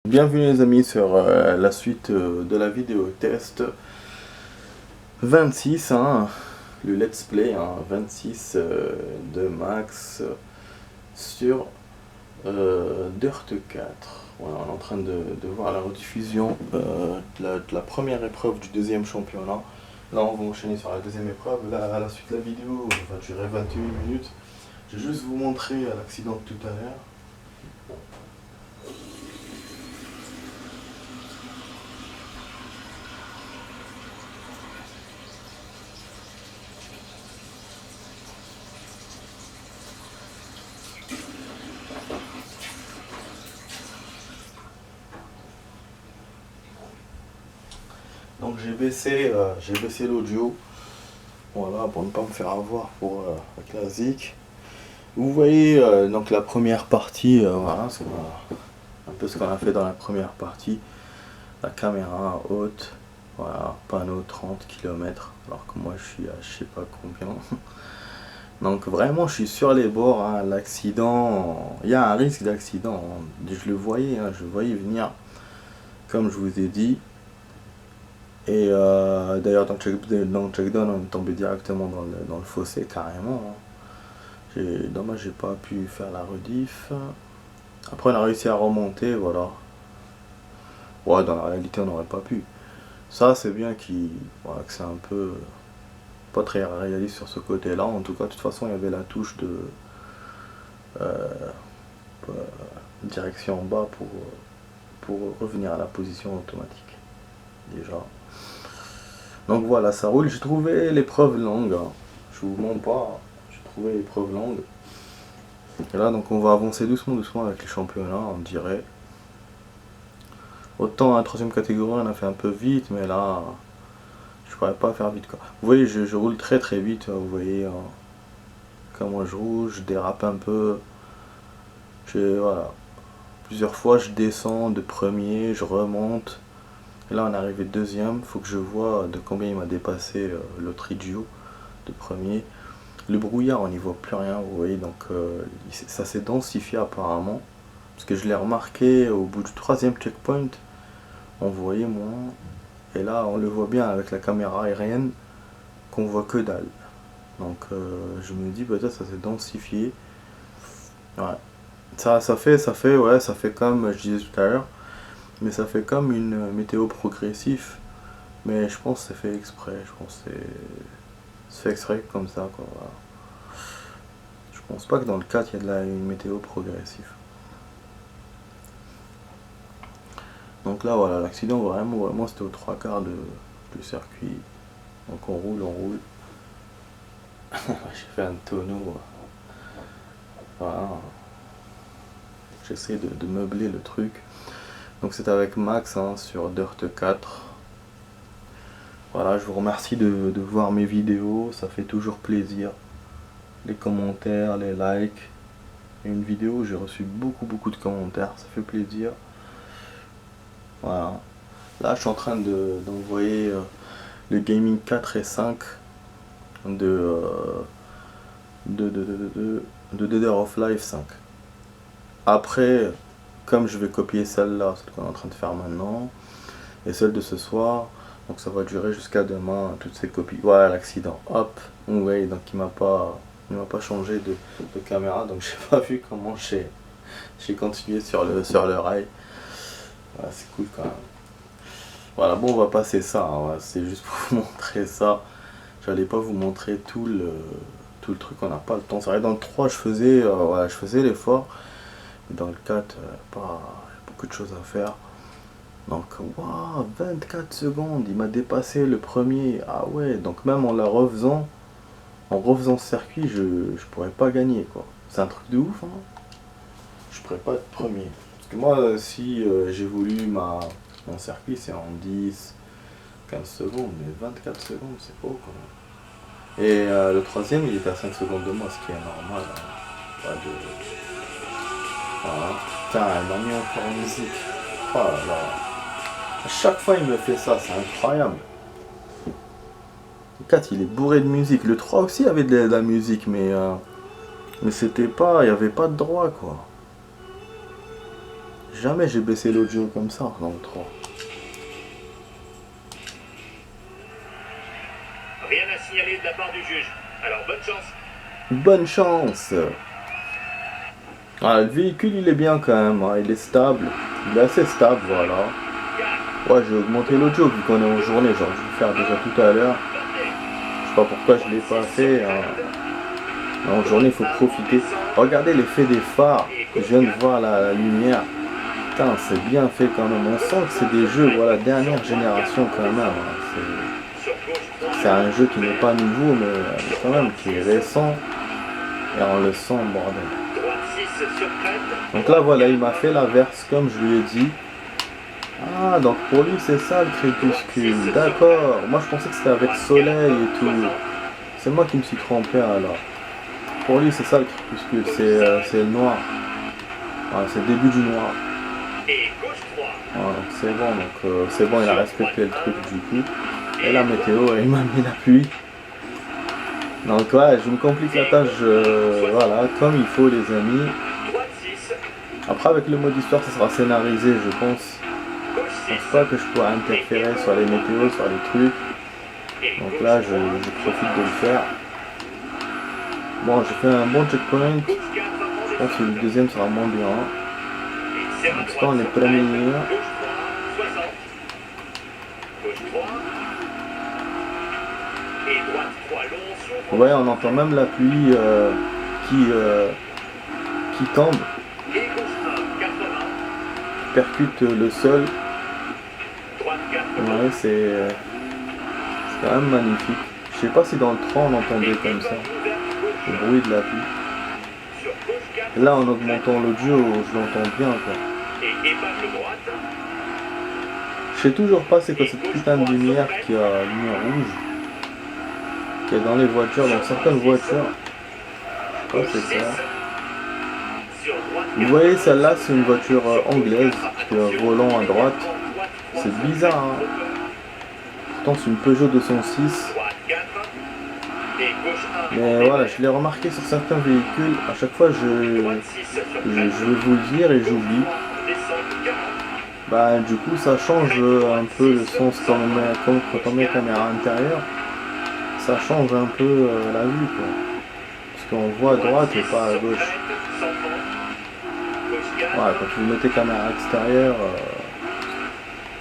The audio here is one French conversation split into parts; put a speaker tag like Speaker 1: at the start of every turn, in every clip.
Speaker 1: Bienvenue les amis sur la suite de la vidéo test 26, le let's play 26 de Max sur Dirt 4. Voilà, on est en train de voir la rediffusion de la première épreuve du deuxième championnat. Là on va enchaîner sur la deuxième épreuve. Là, à la suite de la vidéo va durer 21 minutes. Je vais juste vous montrer l'accident de tout à l'heure. Donc j'ai baissé l'audio, voilà, pour ne pas me faire avoir pour la classique. Vous voyez donc la première partie, voilà, c'est un peu ce qu'on a fait dans la première partie. La caméra haute, voilà, panneau 30 km, alors que moi je suis à je sais pas combien. Donc vraiment je suis sur les bords, l'accident, il y a un risque d'accident, je le voyais, je voyais venir, comme je vous ai dit. Et d'ailleurs dans le checkdown on est tombé directement dans le fossé carrément. Dommage j'ai pas pu faire la rediff. Après on a réussi à remonter, voilà. Ouais, dans la réalité on n'aurait pas pu. Ça c'est bien voilà, que c'est un peu pas très réaliste sur ce côté là. En tout cas de toute façon il y avait la touche de direction en bas pour revenir à la position automatique déjà. Donc voilà, ça roule. J'ai trouvé l'épreuve longue, je vous montre pas, j'ai trouvé l'épreuve longue. Et là donc on va avancer doucement avec les championnats, on dirait. Autant la troisième catégorie on a fait un peu vite, mais là je pourrais pas faire vite quoi. Vous voyez je roule très vite, vous voyez comment je roule, je dérape un peu. Voilà. Plusieurs fois je descends de premier, je remonte. Et là on est arrivé deuxième, faut que je vois de combien il m'a dépassé l'autre idiot de premier. Le brouillard on n'y voit plus rien, vous voyez, donc ça s'est densifié apparemment. Parce que je l'ai remarqué au bout du troisième checkpoint, on voyait moins. Et là on le voit bien avec la caméra aérienne qu'on voit que dalle. Donc je me dis peut-être ça s'est densifié. Ouais. Ça fait comme je disais tout à l'heure. Mais ça fait comme une météo progressive. Mais je pense que c'est fait exprès. Je pense que c'est fait exprès comme ça quoi. Voilà. Je pense pas que dans le 4 il y a une météo progressive. Donc là voilà, l'accident vraiment c'était aux 3/4 du circuit. Donc on roule. J'ai fait un tonneau. Voilà. J'essaie de meubler le truc. Donc c'est avec Max sur Dirt 4. Voilà, je vous remercie de voir mes vidéos, ça fait toujours plaisir. Les commentaires, les likes. Et une vidéo où j'ai reçu beaucoup de commentaires, ça fait plaisir. Voilà. Là je suis en train d'envoyer le gaming 4 et 5 de Dead of Life 5. Après, comme je vais copier celle-là, celle qu'on est en train de faire maintenant, et celle de ce soir, donc ça va durer jusqu'à demain, toutes ces copies. Voilà l'accident, hop, ouais, donc il m'a pas changé de caméra, donc j'ai pas vu comment j'ai continué sur le rail. Voilà, c'est cool quand même. Voilà, bon on va passer ça, voilà, c'est juste pour vous montrer ça. J'allais pas vous montrer tout le truc, on n'a pas le temps. C'est vrai dans le 3 je faisais l'effort. Dans le 4, il y a beaucoup de choses à faire. Donc, waouh, 24 secondes, il m'a dépassé le premier. Ah ouais, donc même en refaisant ce circuit, je pourrais pas gagner quoi. C'est un truc de ouf, Je pourrais pas être premier. Parce que moi, si j'ai voulu mon circuit, c'est en 10, 15 secondes, mais 24 secondes, c'est beau quand même. Et le troisième, il était à 5 secondes de moi, ce qui est normal. Pas de... Voilà. Putain, il m'a mis encore en musique. Oh là là. À chaque fois il me fait ça, c'est incroyable. Le 4 il est bourré de musique. Le 3 aussi avait de la musique, mais c'était pas. Il n'y avait pas de droit quoi. Jamais j'ai baissé l'audio comme ça dans le 3.
Speaker 2: Rien à signaler de la part du juge. Alors bonne chance.
Speaker 1: Bonne chance. Ah, le véhicule il est bien quand même, hein. Il est stable. Il est assez stable, voilà. Ouais, j'ai augmenté l'audio vu qu'on est en journée, j'aurais dû le faire déjà tout à l'heure. Je sais pas pourquoi je l'ai pas fait. Hein. En journée, il faut profiter. Regardez l'effet des phares. Je viens de voir la lumière. Putain, c'est bien fait quand même. On sent que c'est des jeux, voilà, dernière génération quand même. Hein. C'est un jeu qui n'est pas nouveau, mais quand même qui est récent. Et on le sent, bordel. Donc là, voilà, il m'a fait l'averse comme je lui ai dit. Ah, donc pour lui, c'est ça le crépuscule. D'accord. Moi, je pensais que c'était avec soleil et tout. C'est moi qui me suis trompé alors. Pour lui, c'est ça le crépuscule. C'est le noir. Ouais, c'est le début du noir. Ouais, c'est bon, donc c'est bon, il a respecté le truc du coup. Et la météo, il m'a mis la pluie. Donc ouais, je me complique la tâche, voilà, comme il faut les amis. Après avec le mode histoire, ça sera scénarisé, je pense. Je pense pas que je pourrais interférer sur les météos, sur les trucs. Donc là, je profite de le faire. Bon, j'ai fait un bon checkpoint. Je pense que le deuxième sera moins bien. En tout cas, on est premier. Ouais, on entend même la pluie qui tombe, percute le sol. Ouais, c'est quand même magnifique. Je sais pas si dans le 3 on entendait comme ça, le bruit de la pluie. Et là, en augmentant l'audio, je l'entends bien, quoi. Je sais toujours pas c'est quoi cette putain de lumière qui a lumière rouge. Qui est dans les voitures, dans certaines voitures. Je sais pas c'est ça. Vous voyez, celle-là, c'est une voiture anglaise, qui a un volant à droite. C'est bizarre, hein. Pourtant, c'est une Peugeot 206. Mais voilà, je l'ai remarqué sur certains véhicules. À chaque fois, je vais vous le dire et j'oublie. Bah, du coup, ça change un peu le sens quand on met caméra intérieure. Ça change un peu la vue, quoi. Parce qu'on voit à droite et pas à gauche. Ouais, quand vous mettez caméra extérieure,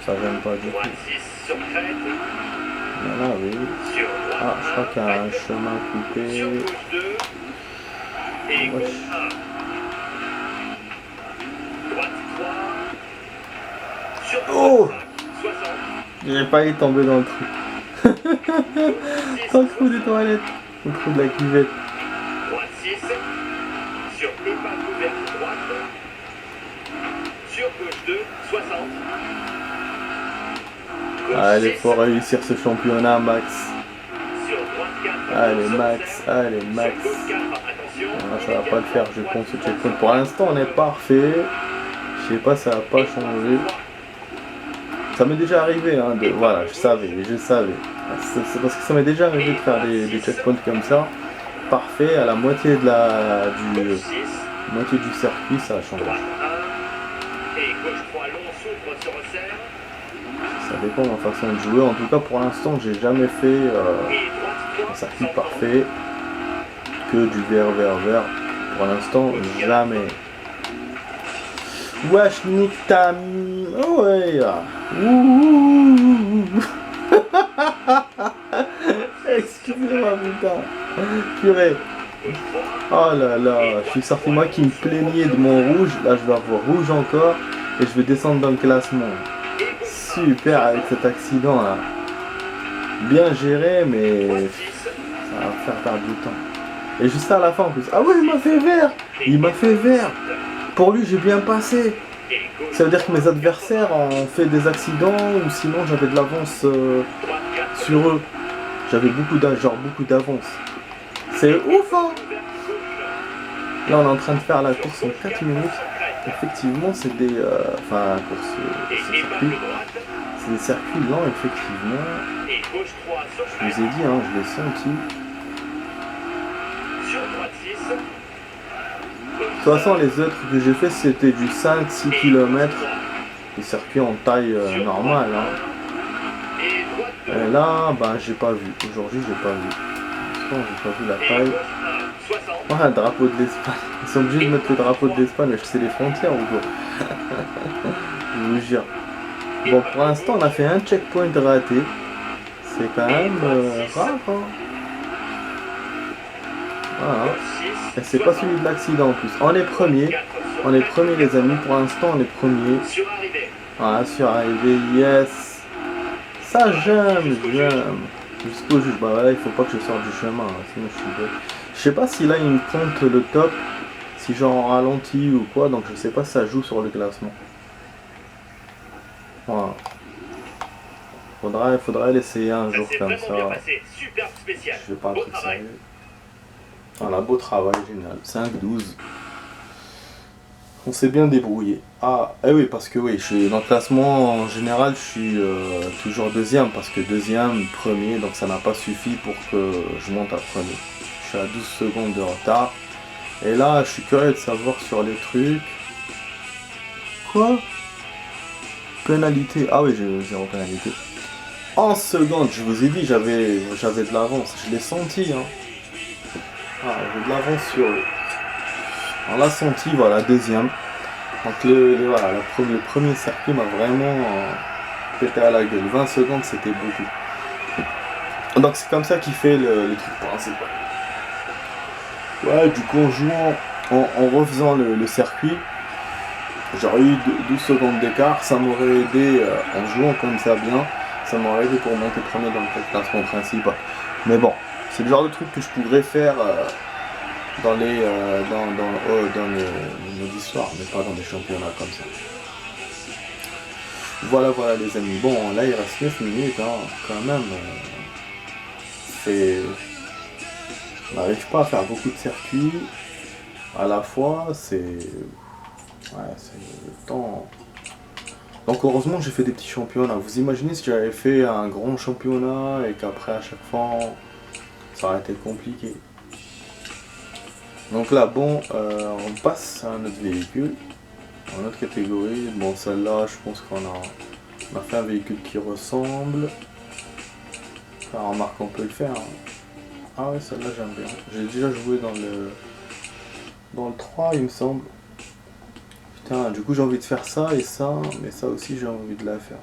Speaker 1: ça gêne pas du tout. Voilà, oui. Ah, je crois qu'il y a un chemin coupé. Wesh. Oh! J'ai pas y tomber dans le trou. Dans le trou des toilettes. Au trou de la cuvette.
Speaker 2: Sur le pas couvert droite. Sur gauche 2, 60.
Speaker 1: Allez, faut réussir ce championnat, Max. Allez, Max, allez, Max. Ah, ça va pas le faire, je pense, ce checkpoint. Pour l'instant, on est parfait. Je sais pas, ça va pas changer. Ça m'est déjà arrivé, hein, voilà, je savais. C'est parce que ça m'est déjà arrivé de faire des checkpoints comme ça. Parfait, à la moitié de moitié du circuit, ça a changé. Ça dépend de ma façon de jouer. En tout cas, pour l'instant, j'ai jamais fait un circuit parfait. Que du vert. Pour l'instant, jamais. Wesh, nique ta... Oh ouais. Ouh. Excusez-moi, putain. Purée. Oh là là, je suis sorti moi qui me plaignais de mon rouge. Là, je vais avoir rouge encore. Et je vais descendre dans le classement. Super avec cet accident là. Bien géré, mais ça va faire perdre du temps. Et juste à la fin en plus. Ah ouais, il m'a fait vert. Il m'a fait vert. Pour lui, j'ai bien passé. Ça veut dire que mes adversaires ont fait des accidents ou sinon j'avais de l'avance sur eux. J'avais beaucoup d'avance. C'est ouf, hein. Là, on est en train de faire la course en 4 minutes. Effectivement, c'est des... enfin, c'est des circuits lents, effectivement. Je vous ai dit, hein, je l'ai senti. De toute façon, les autres que j'ai fait, c'était du 5-6 km. Les circuits en taille normale. Hein.
Speaker 2: Et droite 2.
Speaker 1: Et là, ben, j'ai pas vu. Aujourd'hui, j'ai pas vu. J'ai pas vu la
Speaker 2: Et
Speaker 1: taille.
Speaker 2: gauche 1, 60.
Speaker 1: Ah, le drapeau de l'Espagne. Ils sont obligés de mettre le drapeau de l'Espagne, je sais les frontières ou quoi. Je vous jure. Bon, pour l'instant, on a fait un checkpoint raté. C'est quand même rare. Hein. Voilà.
Speaker 2: Gauche 6,
Speaker 1: Et c'est pas celui de l'accident en plus. On est premier. On est premier, les amis. Pour l'instant, on est premier.
Speaker 2: Sur arrivée.
Speaker 1: Voilà, sur arrivée, yes. Ça, j'aime. Jusqu'au juge. Bah voilà, il faut pas que je sorte du chemin. Hein, sinon, je suis bête. Je sais pas si là, il me compte le top. Si genre en ralenti ou quoi. Donc, je sais pas si ça joue sur le classement. Voilà. Faudrait l'essayer un jour comme ça.
Speaker 2: Superbe spécial.
Speaker 1: Je vais pas un
Speaker 2: Beau
Speaker 1: truc
Speaker 2: travail.
Speaker 1: sérieux. Voilà, beau travail, génial. 5-12. On s'est bien débrouillé. Ah, eh oui, parce que oui, je suis dans le classement en général, je suis toujours deuxième, parce que deuxième, premier, donc ça n'a pas suffi pour que je monte à premier. Je suis à 12 secondes de retard. Et là, je suis curieux de savoir sur les trucs. Quoi? Pénalité. Ah oui, j'ai 0 pénalité. En seconde, je vous ai dit, j'avais de l'avance. Je l'ai senti, hein. Ah, j'ai de l'avance sur eux. On l'a senti, voilà, deuxième. Donc voilà, le premier circuit m'a vraiment pété à la gueule. 20 secondes, c'était beaucoup. Donc c'est comme ça qu'il fait le truc principal. Ouais, du coup, en jouant, en refaisant le circuit, j'aurais eu 12 secondes d'écart. Ça m'aurait aidé, en jouant comme ça bien, ça m'aurait aidé pour monter premier dans le classement principal. Mais bon, c'est le genre de truc que je pourrais faire dans les mode histoire, mais pas dans des championnats comme ça. Voilà les amis. Bon, là il reste 9 minutes, hein, quand même. On n'arrive pas à faire beaucoup de circuits à la fois, c'est le temps. Donc heureusement j'ai fait des petits championnats. Vous imaginez si j'avais fait un grand championnat et qu'après à chaque fois ça aurait été compliqué. Donc là bon, on passe à un autre véhicule, à une autre catégorie. Bon, celle-là je pense qu'on a fait un véhicule qui ressemble. Enfin, remarque, on peut le faire. Ah ouais, celle-là j'aime bien. J'ai déjà joué dans le 3 il me semble. Putain, du coup j'ai envie de faire ça et ça, mais ça aussi j'ai envie de la faire.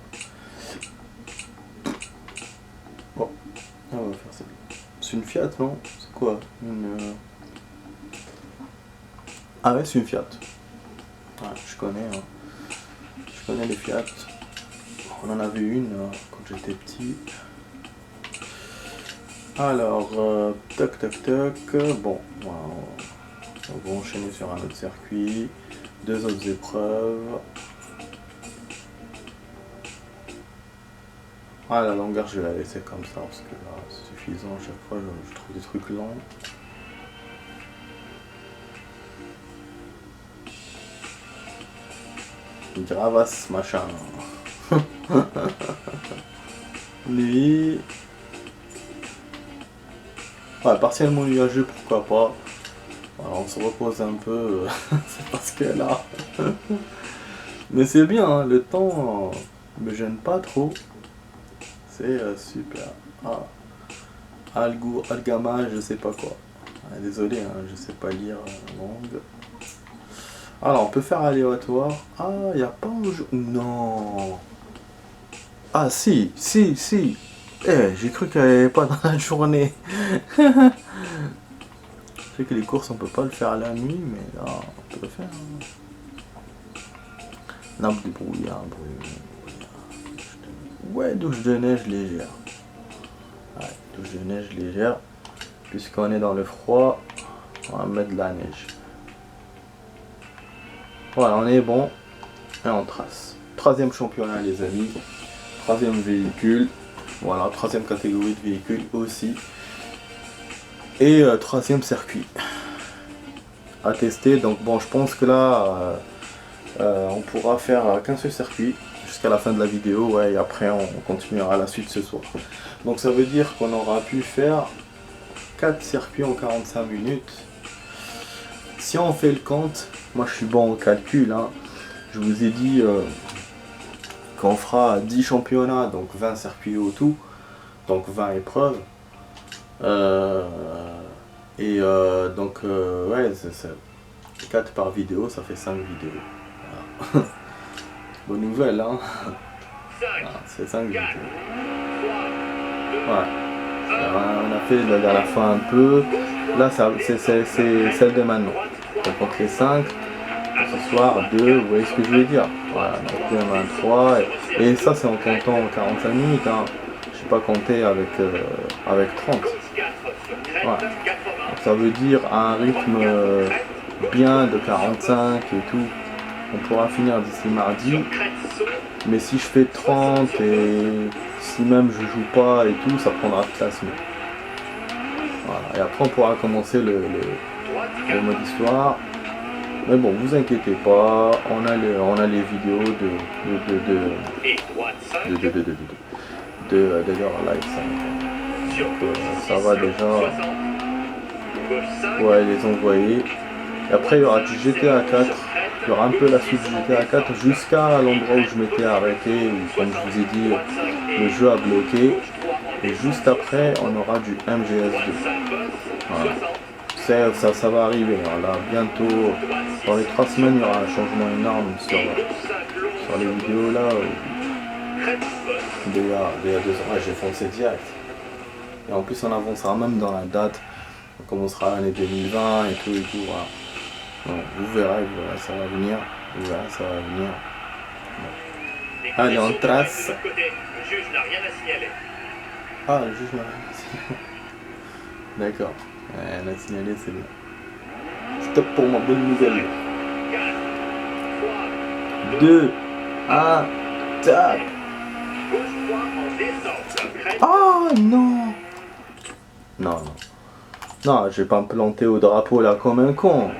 Speaker 1: Bon, on va faire ça. C'est une Fiat, non? C'est quoi? Ah ouais, c'est une Fiat. Ouais, je connais. Hein. Je connais les Fiat. On en avait une quand j'étais petit. Alors, toc. Bon, on va enchaîner sur un autre circuit. 2 autres épreuves. Ah, la longueur, je vais la laisser comme ça parce que là, c'est suffisant. À chaque fois, je trouve des trucs longs. Gravasse, machin. Lui. Ouais, partiellement nuageux, pourquoi pas. Alors, on se repose un peu. C'est parce que là. Mais c'est bien, hein, le temps me gêne pas trop. C'est super. Ah. Algama, je sais pas quoi. Ah, désolé, hein, je sais pas lire langue. Alors, on peut faire aléatoire. Ah, il n'y a pas un jeu. Non. Ah, si. Eh, j'ai cru qu'elle n'y avait pas dans la journée. Je sais que les courses, on peut pas le faire la nuit, mais là, on peut le faire. Nappe de brouillard, ouais, douche de neige légère. Ouais, douche de neige légère. Puisqu'on est dans le froid, on va mettre de la neige. Voilà, on est bon. Et on trace. 3e championnat, les amis. 3e véhicule. Voilà, 3e catégorie de véhicule aussi. Et 3e circuit. À tester. Donc bon, je pense que là, on pourra faire qu'un seul circuit jusqu'à la fin de la vidéo. Ouais, et après, on continuera la suite ce soir. Donc ça veut dire qu'on aura pu faire 4 circuits en 45 minutes. si on fait le compte, moi je suis bon au calcul, hein. Je vous ai dit qu'on fera 10 championnats, donc 20 circuits au tout, donc 20 épreuves. Ouais, c'est 4 par vidéo, ça fait 5 vidéos. Voilà. Bonne nouvelle, hein. Voilà, c'est 5 vidéos. Ouais. On a fait à la fin un peu. Là, c'est celle de maintenant. Donc on fait 5. Ce soir, 2, vous voyez ce que je veux dire. Voilà, donc 2, 23. Et ça, c'est en comptant 45 minutes. Hein. Je n'ai pas compté avec 30. Ouais. Donc ça veut dire à un rythme bien de 45 et tout. On pourra finir d'ici mardi. Mais si je fais 30 et si même je joue pas et tout, ça prendra de classement. Voilà. Et après on pourra commencer le mode histoire. Mais bon, vous inquiétez pas, on a les vidéos de leur live 5. Donc ça va déjà. Ouais, les envoyer. Et après il y aura du GTA 4. Il y aura un peu la suite du GTA 4 jusqu'à l'endroit où je m'étais arrêté, où comme je vous ai dit, le jeu a bloqué. Et juste après, on aura du MGS2. Voilà. Ça va arriver, hein. Là bientôt, dans les 3 semaines, il y aura un changement énorme sur les vidéos là. Il y a 2 ans, j'ai foncé direct. Et en plus on avancera même dans la date, on commencera l'année 2020 et tout. Voilà. Bon, vous verrez, ça va venir. Vous verrez, ça va venir. Bon. Allez, on trace.
Speaker 2: Le juge n'a rien à signaler.
Speaker 1: Ah, le juge n'a rien à signaler. D'accord. Elle a signalé, c'est bien. Stop pour ma bonne nouvelle. 2, 1, tap. Ah non. Non. Non, je vais pas me planter au drapeau là comme un con.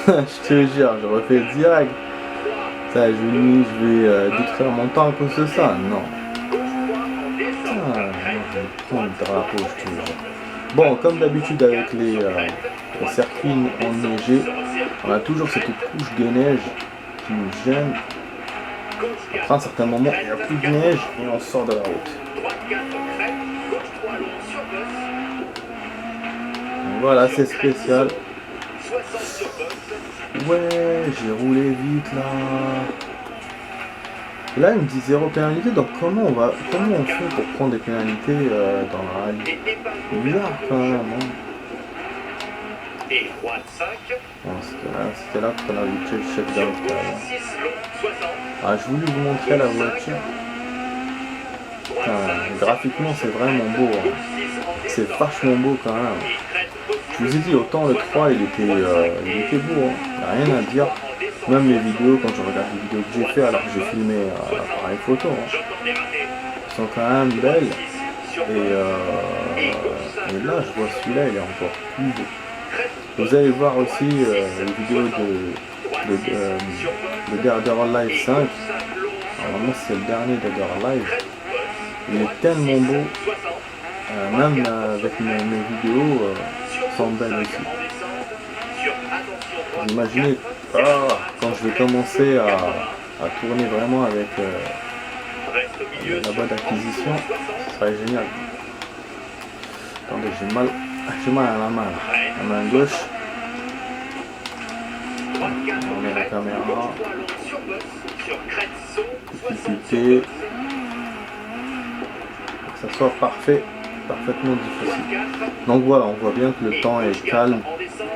Speaker 1: Je te jure, je refais direct. Ça, je vais détruire mon temps à cause de ça. Non. Ah, non, je vais prendre le drapeau, je te jure. Bon, comme d'habitude avec les circuits enneigés, on a toujours cette couche de neige qui nous gêne. Après un certain moment, il n'y a plus de neige et on sort de la route. Donc voilà, c'est spécial. Ouais, j'ai roulé vite là. Là, il me dit 0 pénalité, donc comment on fait pour prendre des pénalités dans la rallye? Bizarre quand même, hein. Bon, c'était là qu'on a vu le check-down quand même. Ah, je voulais vous montrer la voiture. Putain, graphiquement, c'est vraiment beau. Hein. C'est vachement beau quand même. Je vous ai dit, autant le 3, il était beau. Hein. Il n'y a rien à dire. Même les vidéos, quand je regarde les vidéos que j'ai fait, alors que j'ai filmé à l'appareil photo, hein, sont quand même belles. Et là, je vois celui-là, il est encore plus beau. Vous allez voir aussi les vidéos de Dead or Alive 5. Normalement, c'est le dernier Dead or Alive. Il est tellement beau. Même avec mes vidéos, sont belles aussi. Imaginez quand je vais commencer à tourner vraiment avec la boîte d'acquisition, ce serait génial. Attendez, j'ai mal à la main, la main gauche. On met la caméra. Difficulté. Que ça soit parfaitement difficile. Donc voilà, on voit bien que le temps est calme.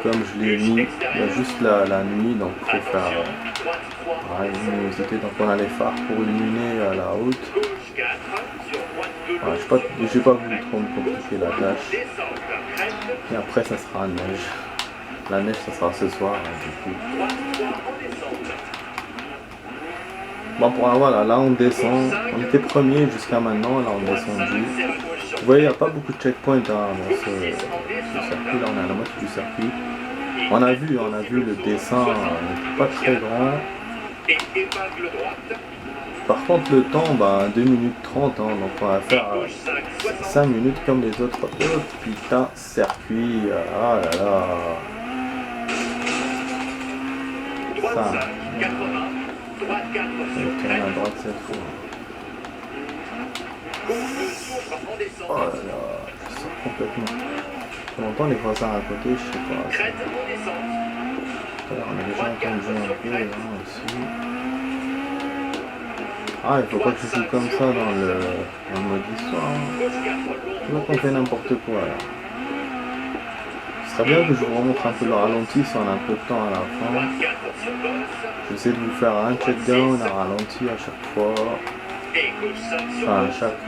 Speaker 1: Comme je l'ai mis, il y a juste la nuit, donc il faut faire luminosité. Donc on a les phares pour illuminer la route. Voilà, j'ai pas voulu trop me compliquer la tâche. Et après ça sera neige. La neige ça sera ce soir, hein, du coup. Bon, voilà, là on descend. On était premier jusqu'à maintenant, là on est descendu. Vous voyez, il n'y a pas beaucoup de checkpoints dans ce circuit. Là on est à la moitié du circuit. On a vu le dessin n'était pas très grand. Par contre le temps, 2 minutes 30, hein, donc on va faire 5 minutes comme les autres. Oh putain, circuit, ah là là. ça.
Speaker 2: 80, droite 4
Speaker 1: Et
Speaker 2: sur
Speaker 1: tourne
Speaker 2: crête,
Speaker 1: à droite cette fois.
Speaker 2: gauche 2 souffre en
Speaker 1: Oh
Speaker 2: descente,
Speaker 1: là là, je sors complètement. On entend les voisins à côté, je sais pas.
Speaker 2: crête en descente,
Speaker 1: Tout à l'heure, on a déjà entendu un peu là aussi. Ah, il faut pas que je joue comme ça dans le mode histoire. Hein.
Speaker 2: gauche 4
Speaker 1: Tu
Speaker 2: long
Speaker 1: vois qu'on fait n'importe quoi là. Ce serait bien que je vous remontre un peu le ralenti si on a un peu de temps à la fin.
Speaker 2: droite 4 sur bosse,
Speaker 1: J'essaie de vous faire un check-down, un ralenti à chaque fois.
Speaker 2: et gauche 5 sur
Speaker 1: Enfin, à
Speaker 2: bosse,
Speaker 1: chaque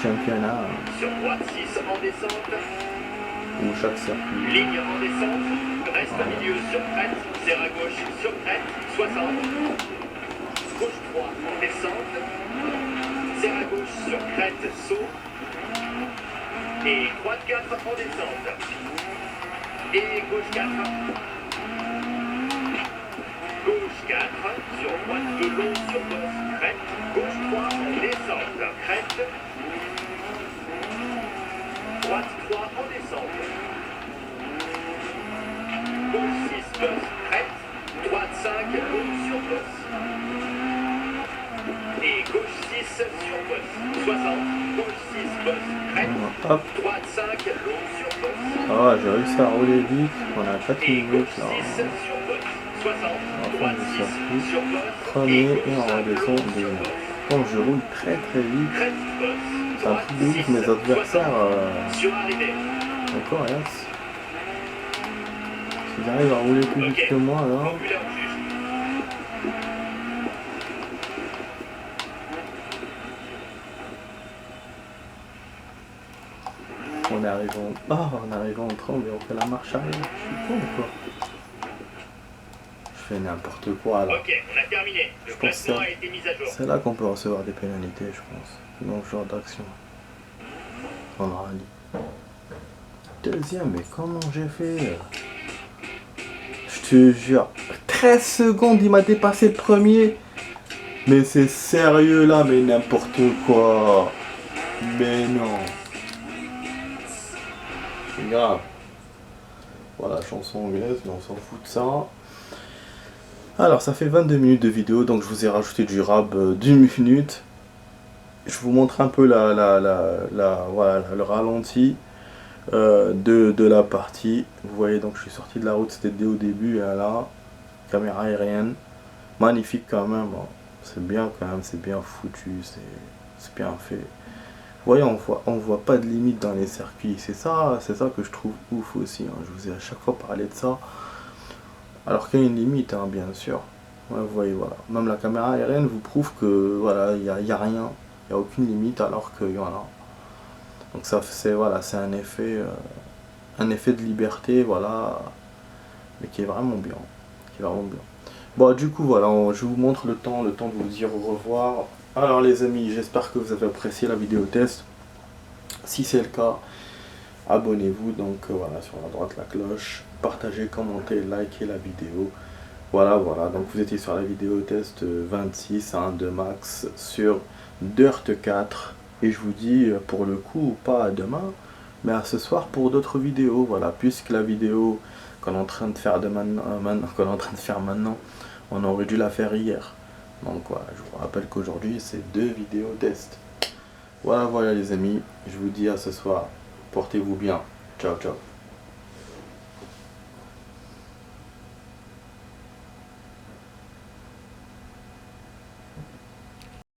Speaker 1: championnat
Speaker 2: sur droite 6 en descente,
Speaker 1: ou chaque circuit.
Speaker 2: ligne en descente, reste au milieu sur crête, serre à gauche sur crête, 60, gauche 3 en descente, serre à gauche sur crête, saut, et droite 4 en descente, et gauche 4, gauche 4, sur droite 2 long sur bosse, crête, gauche 3 en descente, crête, droite 3 en descente, gauche 6 bosse, crête, droite 5 long sur bosse, et gauche 6 sur bosse, 60, gauche 6 bosse, crête,
Speaker 1: Hop,
Speaker 2: droite 5 long sur bosse,
Speaker 1: ça va, j'ai réussi à rouler vite. On a 4
Speaker 2: et
Speaker 1: minutes
Speaker 2: gauche
Speaker 1: là.
Speaker 2: 6 sur bosse, 60,
Speaker 1: fin
Speaker 2: droite
Speaker 1: du
Speaker 2: 6
Speaker 1: circuit.
Speaker 2: sur bosse,
Speaker 1: Premier et
Speaker 2: gauche
Speaker 1: on
Speaker 2: 5
Speaker 1: redescend
Speaker 2: long sur
Speaker 1: deuxième.
Speaker 2: bosse,
Speaker 1: Donc je roule très vite.
Speaker 2: crête bosse,
Speaker 1: C'est un
Speaker 2: droite
Speaker 1: truc de ouf,
Speaker 2: 6,
Speaker 1: mes adversaires
Speaker 2: 60, sur arrivée.
Speaker 1: encore rien. S'ils arrivent à rouler plus vite que moi là.
Speaker 2: Angulaire juste.
Speaker 1: On est arrivé en tremble et on fait la marche arrière. Je suis con ou quoi? Je fais n'importe quoi là.
Speaker 2: Ok, on a terminé. Le
Speaker 1: pense
Speaker 2: classement
Speaker 1: ça.
Speaker 2: a été mis à jour.
Speaker 1: C'est là qu'on peut recevoir des pénalités, je pense. Dans ce genre d'action. On aura dit. Deuxième, mais comment j'ai fait? Je te jure. 13 secondes, il m'a dépassé le premier. Mais c'est sérieux là, mais n'importe quoi. Mais non. C'est grave. Voilà, chanson anglaise, mais on s'en fout de ça. Alors, ça fait 22 minutes de vidéo, donc je vous ai rajouté du rab d'une minute. Je vous montre un peu voilà, le ralenti de la partie. Vous voyez, donc je suis sorti de la route, c'était dès au début, et là, caméra aérienne. Magnifique quand même, bon, c'est bien quand même, c'est bien foutu, c'est bien fait. Vous voyez, on voit pas de limite dans les circuits, c'est ça que je trouve ouf aussi, hein. Je vous ai à chaque fois parlé de ça. Alors qu'il y a une limite, hein, bien sûr. Ouais, vous voyez, voilà. Même la caméra aérienne vous prouve que voilà, il y a rien, il n'y a aucune limite alors qu'il y en a. Donc ça, c'est voilà, c'est un effet de liberté, voilà, mais qui est vraiment bien, Bon, du coup, voilà, je vous montre le temps de vous dire au revoir. Alors les amis, j'espère que vous avez apprécié la vidéo test. Si c'est le cas, abonnez-vous, donc voilà, sur la droite la cloche, partagez, commentez, likez la vidéo. Voilà, donc vous étiez sur la vidéo test 26 de max sur Dirt 4. Et je vous dis pour le coup, pas à demain, mais à ce soir pour d'autres vidéos. Voilà, puisque la vidéo qu'on est en train de faire maintenant, on aurait dû la faire hier. Donc voilà, je vous rappelle qu'aujourd'hui c'est 2 vidéos test. Voilà les amis, je vous dis à ce soir, portez-vous bien, ciao ciao.